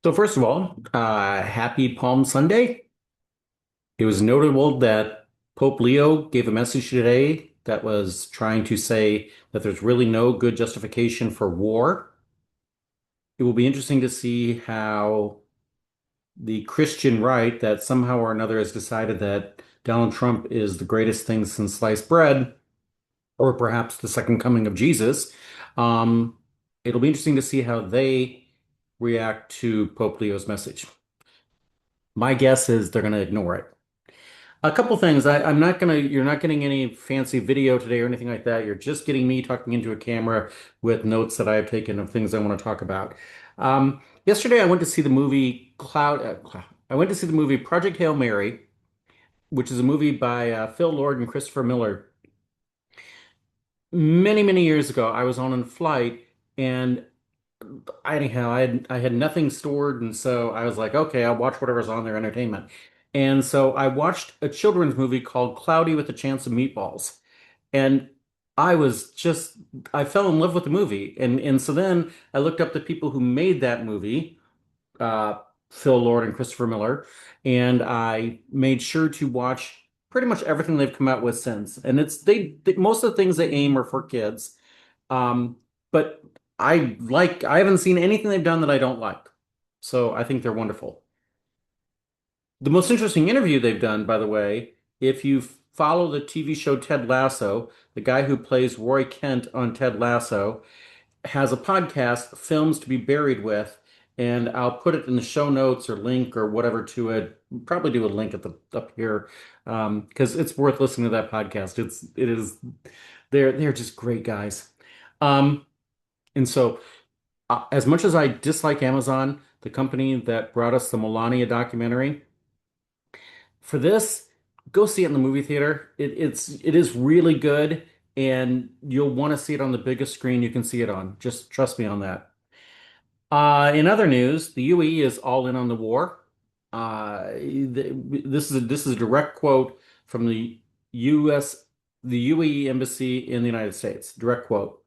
So first of all, happy Palm Sunday. It was notable that Pope Leo gave a message today that was trying to say that there's really no good justification for war. It will be interesting to see how the Christian right that somehow or another has decided that Donald Trump is the greatest thing since sliced bread, or perhaps the second coming of Jesus. Um, it'll be interesting to see how they react to Pope Leo's message. My guess is they're going to ignore it. A couple things. I'm not gonna, you're not getting any fancy video today or anything like that. You're just getting me talking into a camera with notes that I have taken of things I want to talk about. Yesterday I went to see the movie I went to see the movie Project Hail Mary, which is a movie by Phil Lord and Christopher Miller. Many, many years ago, I was on a flight and I had nothing stored, and so I was like, okay, I'll watch whatever's on their entertainment. And so I watched a children's movie called Cloudy with a Chance of Meatballs. And I was just I fell in love with the movie. And so then I looked up the people who made that movie, uh, Phil Lord and Christopher Miller, and I made sure to watch pretty much everything they've come out with since. And most of the things they aim are for kids. But I haven't seen anything they've done that I don't like. So I think they're wonderful. The most interesting interview they've done, by the way, if you follow the TV show Ted Lasso, the guy who plays Roy Kent on Ted Lasso has a podcast, Films to be Buried with, and I'll put it in the show notes or link or whatever to it. Probably do a link at the up here, because it's worth listening to that podcast. It is they're just great guys. Um, and so as much as I dislike Amazon, the company that brought us the Melania documentary, for this, go see it in the movie theater. It is really good, and you'll want to see it on the biggest screen you can see it on. Just trust me on that. In other news, the UAE is all in on the war. This is a direct quote from the U.S. the UAE embassy in the United States. Direct quote.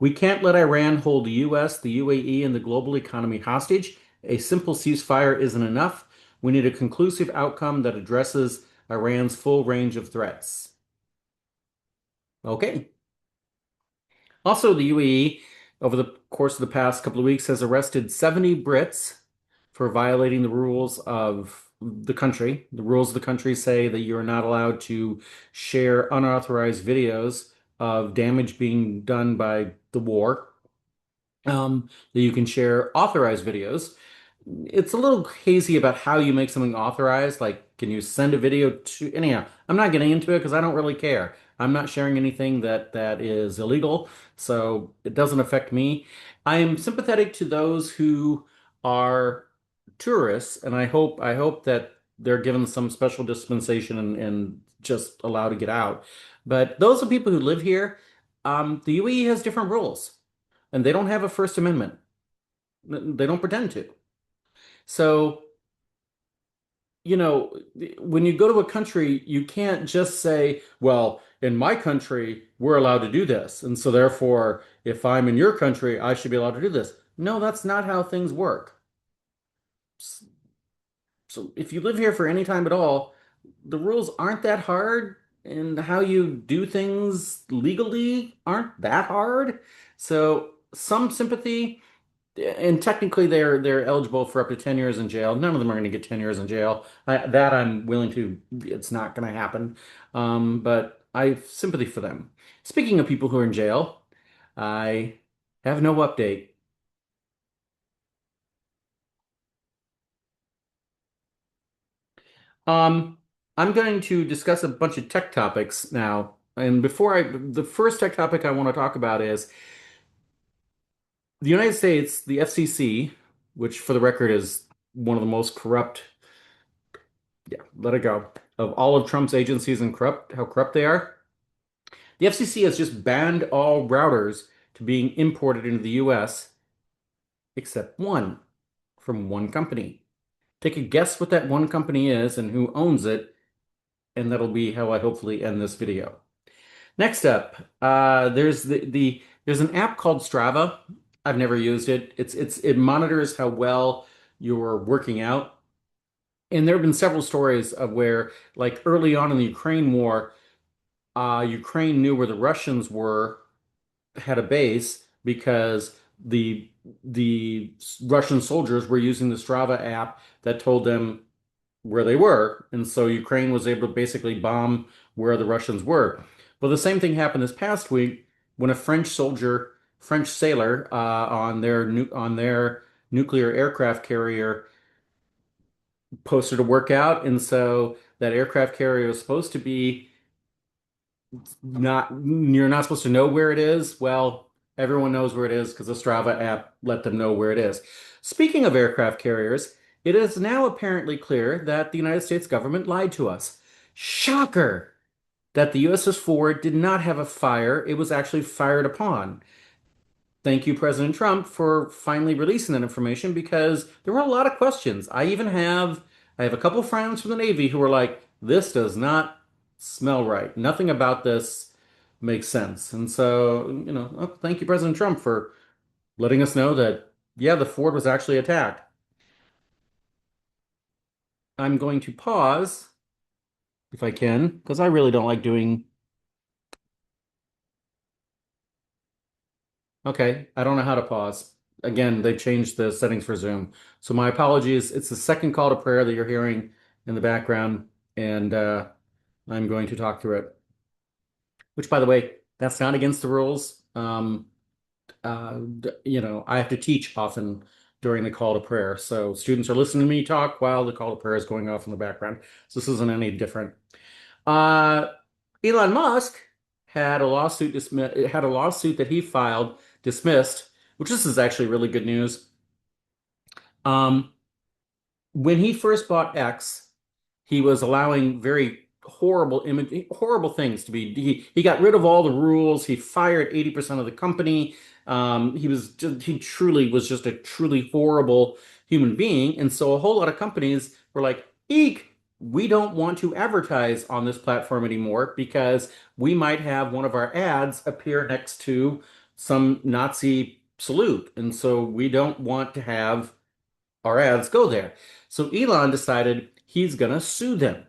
We can't let Iran hold the US, the UAE, and the global economy hostage. A simple ceasefire isn't enough. We need a conclusive outcome that addresses Iran's full range of threats. Okay. Also, the UAE, over the course of the past couple of weeks, has arrested 70 Brits for violating the rules of the country. The rules of the country say that you're not allowed to share unauthorized videos of damage being done by the war, that you can share authorized videos. It's a little hazy about how you make something authorized. Like, can you send a video to, anyhow, I'm not getting into it because I don't really care. I'm not sharing anything that is illegal, so it doesn't affect me. I am sympathetic to those who are tourists, and I hope that they're given some special dispensation and just allowed to get out. But those are people who live here. The UAE has different rules, and they don't have a First Amendment. They don't pretend to. So, when you go to a country, you can't just say, well, in my country, we're allowed to do this. And so, therefore, if I'm in your country, I should be allowed to do this. No, that's not how things work. So, if you live here for any time at all, the rules aren't that hard, and how you do things legally aren't that hard. So, some sympathy. And technically, they're eligible for up to 10 years in jail. None of them are going to get 10 years in jail. That I'm willing to. It's not going to happen. But I have sympathy for them. Speaking of people who are in jail, I have no update. Um, I'm going to discuss a bunch of tech topics now. And the first tech topic I want to talk about is the United States, the FCC, which for the record is one of the most corrupt, yeah, let it go, of all of Trump's agencies and how corrupt they are. The FCC has just banned all routers to being imported into the US except one from one company. Take a guess what that one company is and who owns it, and that'll be how I hopefully end this video. Next up, there's an app called Strava. I've never used it. It monitors how well you're working out. And there have been several stories of where, like early on in the Ukraine war, Ukraine knew where the Russians were, had a base because the Russian soldiers were using the Strava app that told them where they were, and so Ukraine was able to basically bomb where the Russians were. Well, the same thing happened this past week when a French sailor, on their nuclear aircraft carrier posted a workout, and so that aircraft carrier was supposed to be not you're not supposed to know where it is. Well, everyone knows where it is because the Strava app let them know where it is. Speaking of aircraft carriers, it is now apparently clear that the United States government lied to us. Shocker! That the USS Ford did not have a fire, it was actually fired upon. Thank you, President Trump, for finally releasing that information because there were a lot of questions. I have a couple friends from the Navy who were like, this does not smell right. Nothing about this makes sense. And so, thank you, President Trump, for letting us know that, yeah, the Ford was actually attacked. I'm going to pause if I can, because I really don't like doing. Okay, I don't know how to pause. Again, they changed the settings for Zoom. So my apologies. It's the second call to prayer that you're hearing in the background, and I'm going to talk through it. Which, by the way, that's not against the rules. I have to teach often during the call to prayer. So students are listening to me talk while the call to prayer is going off in the background. So this isn't any different. Uh, Elon Musk had a lawsuit that he filed dismissed, which this is actually really good news. Um, when he first bought X, he was allowing very horrible things to be. He got rid of all the rules. He fired 80% of the company. He truly was just a truly horrible human being. And so a whole lot of companies were like, eek, we don't want to advertise on this platform anymore because we might have one of our ads appear next to some Nazi salute. And so we don't want to have our ads go there. So Elon decided he's going to sue them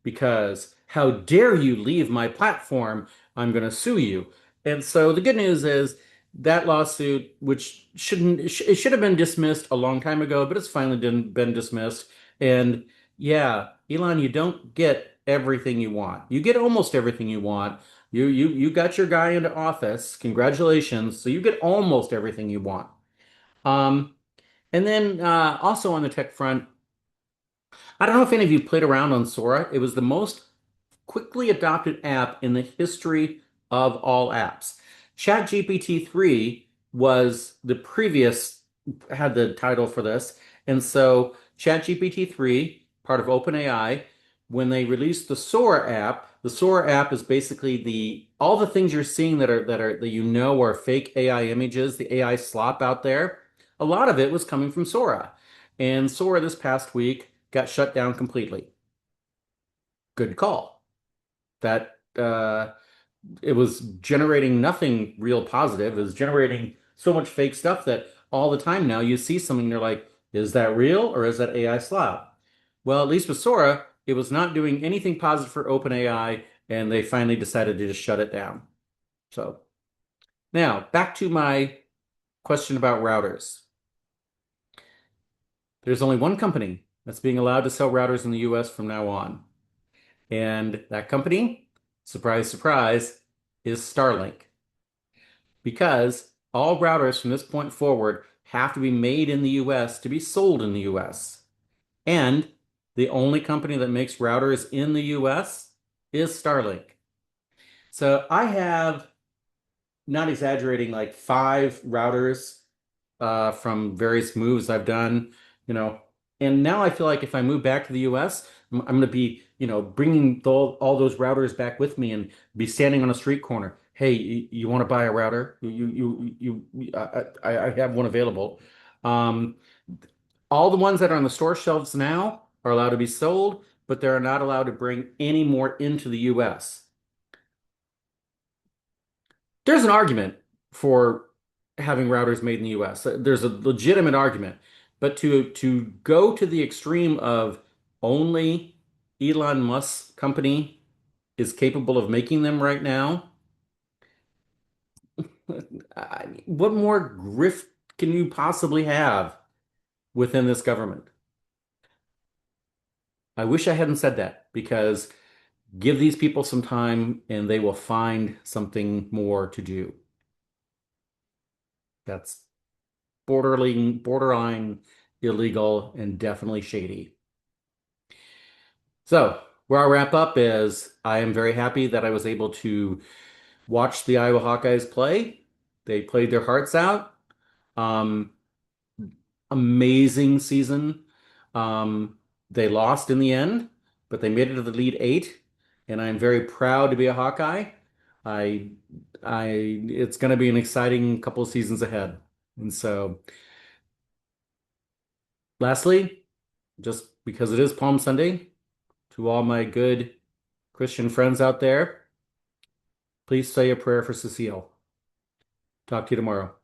because how dare you leave my platform? I'm going to sue you. And so the good news is that lawsuit, which it should have been dismissed a long time ago, but it's finally been dismissed. And yeah, Elon, you don't get everything you want. You get almost everything you want. You got your guy into office. Congratulations. So you get almost everything you want. Um, and then also on the tech front, I don't know if any of you played around on Sora. It was the most quickly adopted app in the history of all apps. ChatGPT 3 was the previous, had the title for this. And so ChatGPT 3, part of OpenAI, when they released the Sora app is basically all the things you're seeing that you know are fake AI images, the AI slop out there. A lot of it was coming from Sora. And Sora this past week got shut down completely. Good call. That it was generating nothing real positive. It was generating so much fake stuff that all the time now you see something and you're like, is that real or is that AI slop? Well, at least with Sora, it was not doing anything positive for OpenAI, and they finally decided to just shut it down. So now back to my question about routers. There's only one company that's being allowed to sell routers in the US from now on. And that company, surprise, surprise, is Starlink. Because all routers from this point forward have to be made in the US to be sold in the US. And the only company that makes routers in the US is Starlink. So I have, not exaggerating, like 5 routers from various moves I've done, you know. And now I feel like if I move back to the US, I'm going to be, bringing all those routers back with me and be standing on a street corner. Hey, you want to buy a router? I have one available. Um, all the ones that are on the store shelves now are allowed to be sold, but they're not allowed to bring any more into the US. There's an argument for having routers made in the US. There's a legitimate argument. But to go to the extreme of only Elon Musk's company is capable of making them right now, what more grift can you possibly have within this government? I wish I hadn't said that because give these people some time and they will find something more to do. That's borderline illegal and definitely shady. So, where I'll wrap up is I am very happy that I was able to watch the Iowa Hawkeyes play. They played their hearts out. Um, Amazing season. They lost in the end, but they made it to the Elite Eight, and I'm very proud to be a Hawkeye. I, it's going to be an exciting couple of seasons ahead. And so, lastly, just because it is Palm Sunday, to all my good Christian friends out there, please say a prayer for Cecile. Talk to you tomorrow.